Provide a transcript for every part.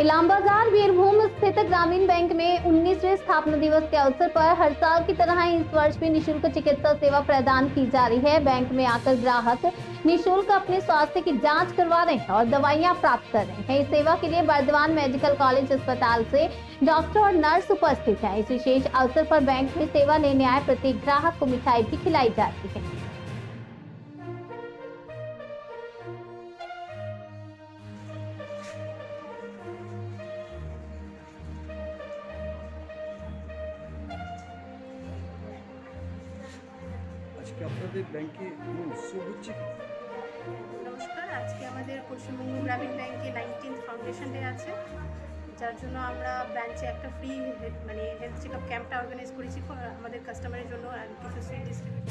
इलामबाजार बीरभूम स्थित ग्रामीण बैंक में 19वें स्थापना दिवस के अवसर पर हर साल की तरह इस वर्ष भी निशुल्क चिकित्सा सेवा प्रदान की जा रही है। बैंक में आकर ग्राहक निशुल्क अपने स्वास्थ्य की जांच करवा रहे हैं और दवाइयां प्राप्त कर रहे हैं। इस सेवा के लिए बर्दवान मेडिकल कॉलेज अस्पताल से डॉक्टर और नर्स उपस्थित है। इस विशेष अवसर पर बैंक में सेवा लेने आए प्रत्येक ग्राहक को मिठाई भी खिलाई जाती है। নমস্কার, আজকে আমাদের পশ্চিমবঙ্গ গ্রামীণ ব্যাংকে 19th ফাউন্ডেশন ডে আছে, যার জন্য আমরা ব্রাঞ্চে একটা ফ্রি হেলথ চেকআপ ক্যাম্পটা অর্গানাইজ করেছি আমাদের কাস্টমারের জন্য আর কিছু সুইট ডিস্ট্রিবিউট।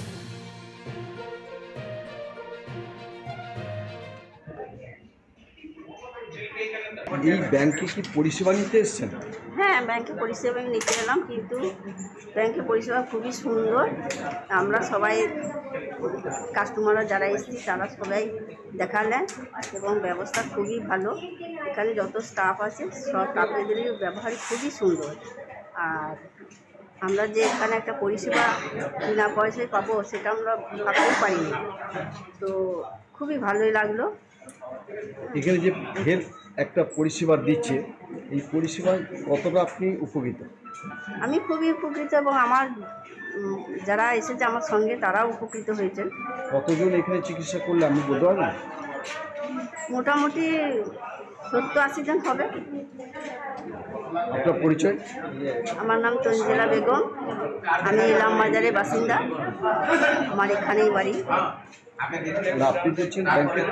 এই ব্যাংকে কি পরিষেবা নিতে এসেছেন? হ্যাঁ, ব্যাংকে পরিষেবা নিতে এলাম, কিন্তু ব্যাংকে পরিষেবা খুবই সুন্দর। আমরা সবাই কাস্টমাররা যারা এসেছি তারা সবাই দেখালেন এবং ব্যবস্থা খুবই ভালো। এখানে যত স্টাফ আছে সব স্টাফেদেরই ব্যবহার খুবই সুন্দর। আর আমরা যে এখানে একটা পরিষেবা বিনা পয়সায় পাবো সেটা আমরা ভাবতেও পারিনি, তো খুবই ভালোই লাগলো। এখানে যে হেলথ একটা পরিষেবা দিচ্ছে, এই পরিষেবায় কতটা আপনি উপকৃত? আমি খুবই উপকৃত এবং আমার যারা এসেছে আমার সঙ্গে তারাও উপকৃত হয়েছেন। কতজন এখানে চিকিৎসা করলে আমি বলতে পারবো? মোটামুটি 70-80 জন হবে। আপনার পরিচয়? আমার নাম তঞ্জিলা বেগম, আমি ইলামবাজারের বাসিন্দা, আমার এখানেই বাড়ি। আপনি বলছেন ব্যাংকের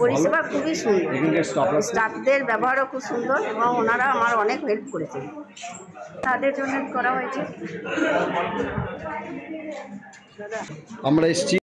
পরিষেবা খুবই সুন্দর, স্টাফদের ব্যবহারও খুব সুন্দর এবং ওনারা আমার অনেক হেল্প করেছেন। তাদের জন্য করা হয়েছে। আমরা এসেছি